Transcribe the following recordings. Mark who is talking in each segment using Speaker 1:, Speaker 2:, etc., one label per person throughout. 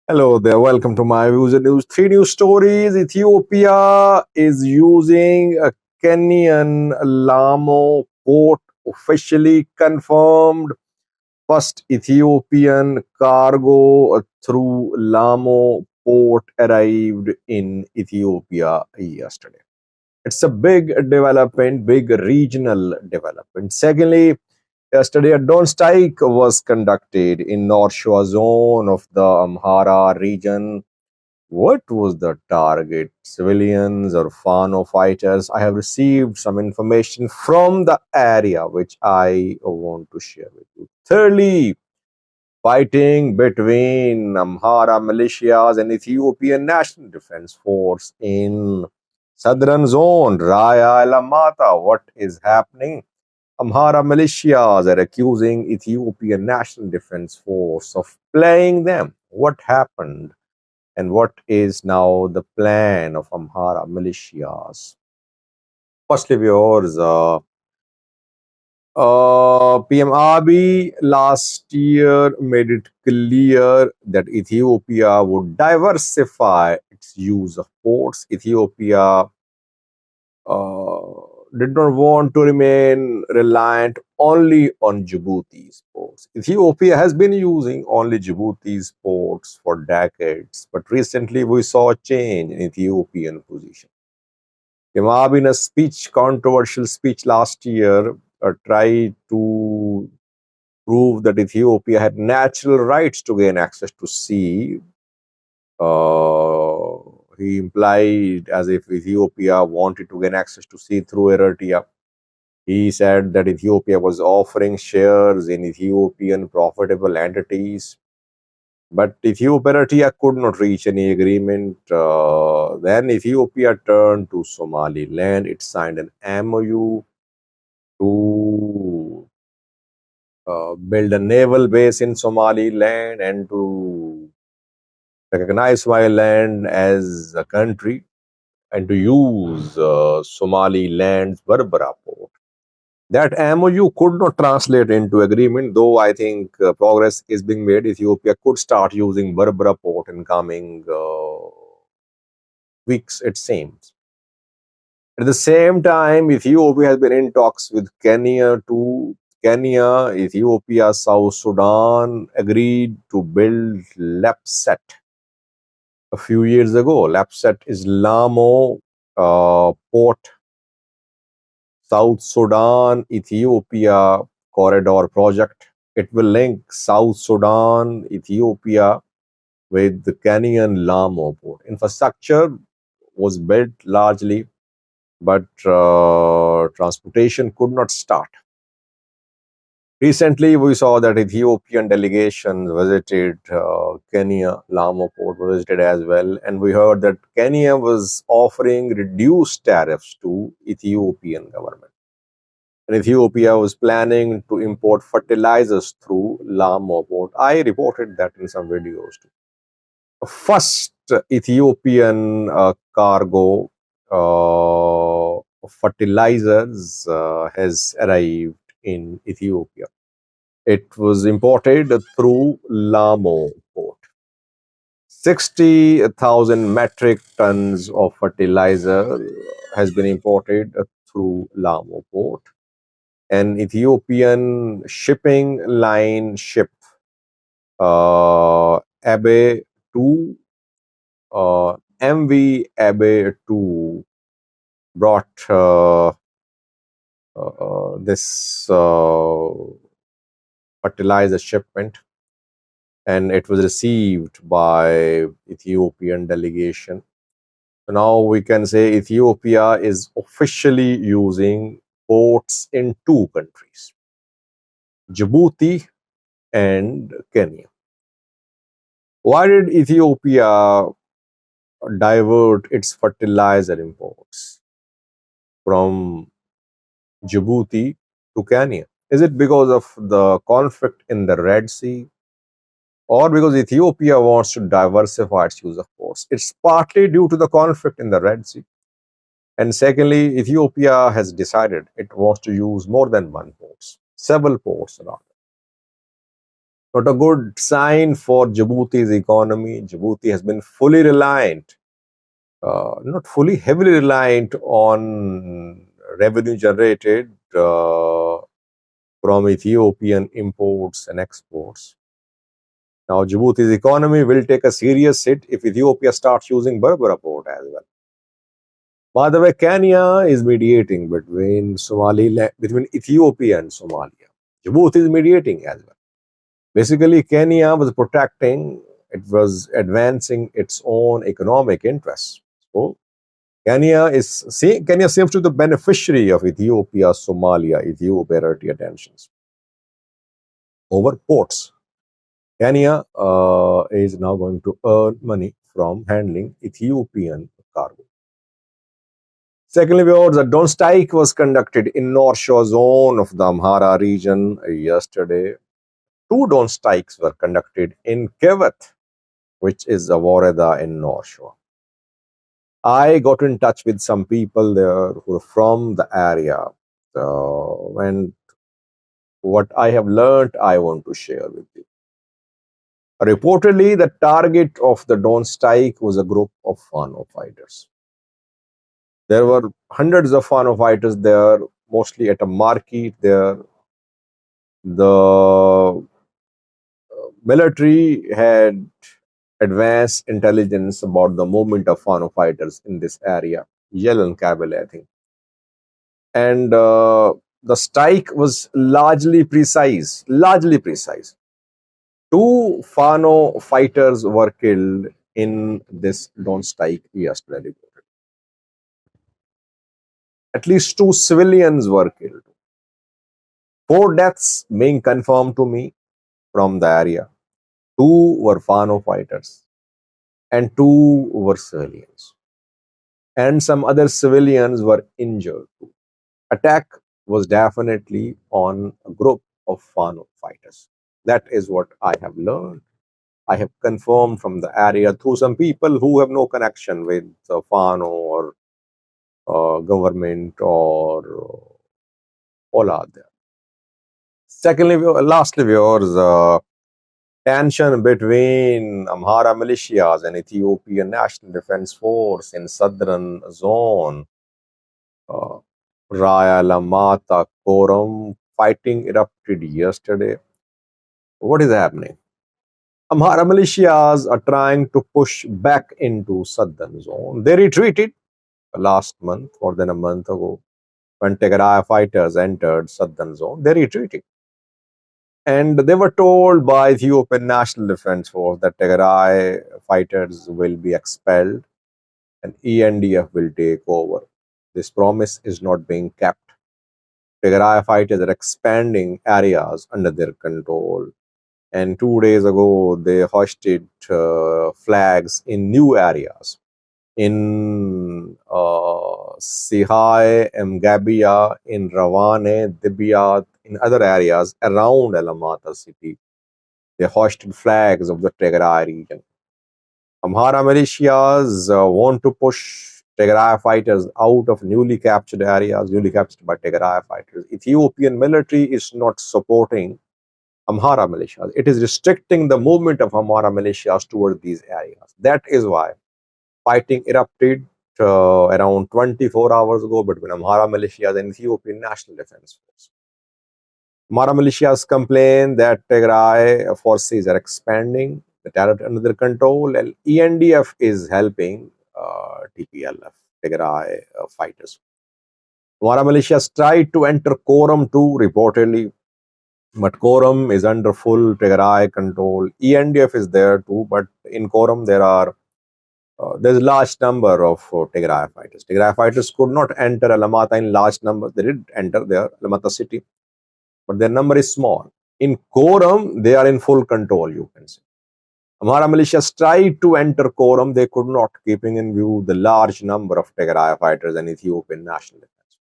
Speaker 1: Hello there, welcome to my views and news. Three news stories. Ethiopia is using a Kenyan Lamo port officially confirmed. First Ethiopian cargo through Lamo port arrived in Ethiopia yesterday. It's a big development, big regional development. Secondly, yesterday, a drone strike was conducted in North Shore zone of the Amhara region. What was the target? Civilians or Fano fighters? I have received some information from the area which I want to share with you. Thirdly, fighting between Amhara militias and Ethiopian National Defense Force in southern zone, Raya Alamata. What is happening? Amhara militias are accusing Ethiopian National Defense Force of playing them. What happened? And what is now the plan of Amhara militias? Firstly, viewers, PM Abiy last year made it clear that Ethiopia would diversify its use of ports. Ethiopia uh, did not want to remain reliant only on Djibouti's ports. Ethiopia has been using only Djibouti's ports for decades, but recently we saw a change in Ethiopian position. Imam, in a speech, controversial speech last year, tried to prove that Ethiopia had natural rights to gain access to sea. He implied as if Ethiopia wanted to gain access to sea through Eritrea. He said that Ethiopia was offering shares in Ethiopian profitable entities, but Ethiopia could not reach any agreement. Then Ethiopia turned to Somaliland. It signed an MOU to build a naval base in Somaliland and to recognize Somaliland as a country and to use Somaliland's Berbera port. That MOU could not translate into agreement, though I think progress is being made. Ethiopia could start using Berbera port in coming weeks, it seems. At the same time, Ethiopia has been in talks with Kenya too. Kenya, Ethiopia, South Sudan agreed to build LAPSET a few years ago. LAPSET is Lamo Port South Sudan Ethiopia corridor project. It will link South Sudan, Ethiopia with the Kenyan Lamo port. Infrastructure was built largely, but transportation could not start. Recently, we saw that Ethiopian delegation visited Kenya, Lamu port visited as well, and we heard that Kenya was offering reduced tariffs to Ethiopian government. And Ethiopia was planning to import fertilizers through Lamu port. I reported that in some videos too. First Ethiopian cargo fertilizers has arrived in Ethiopia. It was imported through Lamo port. 60,000 metric tons of fertilizer has been imported through Lamo port. An Ethiopian shipping line ship, Abe 2, MV Abe 2, brought this fertilizer shipment, and it was received by Ethiopian delegation. So now we can say Ethiopia is officially using ports in two countries, Djibouti and Kenya. Why did Ethiopia divert its fertilizer imports from Djibouti to Kenya? Is it because of the conflict in the Red Sea, or because Ethiopia wants to diversify its use of ports? It's partly due to the conflict in the Red Sea. And secondly, Ethiopia has decided it wants to use more than one ports, several ports around. Not a good sign for Djibouti's economy. Djibouti has been fully reliant, not fully, heavily reliant on revenue generated from Ethiopian imports and exports. Now, Djibouti's economy will take a serious hit if Ethiopia starts using Berbera port as well. By the way, Kenya is mediating between Ethiopia and Somalia. Djibouti is mediating as well. Basically, Kenya was protecting, it was advancing its own economic interests. So, Kenya seems to be the beneficiary of Ethiopia-Somalia-Ethiopia territory tensions over ports. Kenya is now going to earn money from handling Ethiopian cargo. Secondly, the drone strike was conducted in North Shore zone of the Amhara region yesterday. Two drone strikes were conducted in Kevat, which is a Woreda in North Shore. I got in touch with some people there who are from the area, and what I have learned, I want to share with you. Reportedly, the target of the drone strike was a group of Fano fighters. There were hundreds of Fano fighters there, mostly at a market there. The military had advanced intelligence about the movement of Fano fighters in this area, Yelan Kabul, I think. And the strike was largely precise. Two Fano fighters were killed in this drone strike yesterday. At least two civilians were killed. 4 deaths being confirmed to me from the area. 2 were Fano fighters and 2 were civilians. And some other civilians were injured too. Attack was definitely on a group of Fano fighters. That is what I have learned. I have confirmed from the area through some people who have no connection with Fano or government or all are there. Secondly, lastly, viewers, tension between Amhara militias and Ethiopian National Defense Force in southern zone, Raya Alamata, Koram, fighting erupted yesterday. What is happening? Amhara militias are trying to push back into southern zone. They retreated last month, more than a month ago, when Tigray fighters entered southern zone. They retreated. And they were told by Ethiopian National Defense Force that Tigray fighters will be expelled and ENDF will take over. This promise is not being kept. Tigray fighters are expanding areas under their control. And 2 days ago, they hoisted flags in new areas. In Sihai, Mgabia, in Rawane, Dibiyat, in other areas around Alamata city. They hoisted flags of the Tigray region. Amhara militias want to push Tigray fighters out of newly captured areas, newly captured by Tigray fighters. Ethiopian military is not supporting Amhara militias. It is restricting the movement of Amhara militias towards these areas. That is why fighting erupted around 24 hours ago between Amhara militias and Ethiopian National Defense Force. Amhara militias complain that Tigray forces are expanding the territory under their control, and ENDF is helping TPLF, Tigray fighters. Amhara militias tried to enter Koram too, reportedly, but Koram is under full Tigray control. ENDF is there too, but in Koram there's a large number of Tigray fighters. Tigray fighters could not enter Alamata in large numbers. They did enter their Alamata city, but their number is small. In Koram, they are in full control, you can say. Amhara militias tried to enter Koram, they could not, keeping in view the large number of Tigray fighters and Ethiopian National Defense.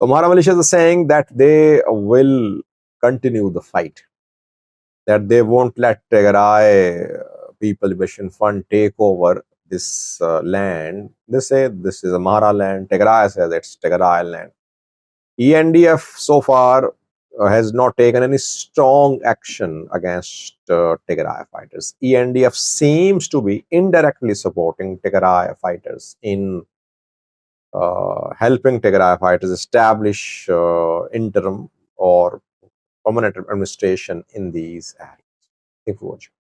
Speaker 1: Amhara militias are saying that they will continue the fight, that they won't let Tigray People Liberation Fund take over this land. They say this is Amhara land. Tigray says it's Tigray land. ENDF so far has not taken any strong action against Tigray fighters. ENDF seems to be indirectly supporting Tigray fighters in helping Tigray fighters establish interim or permanent administration in these areas. Thank you for watching.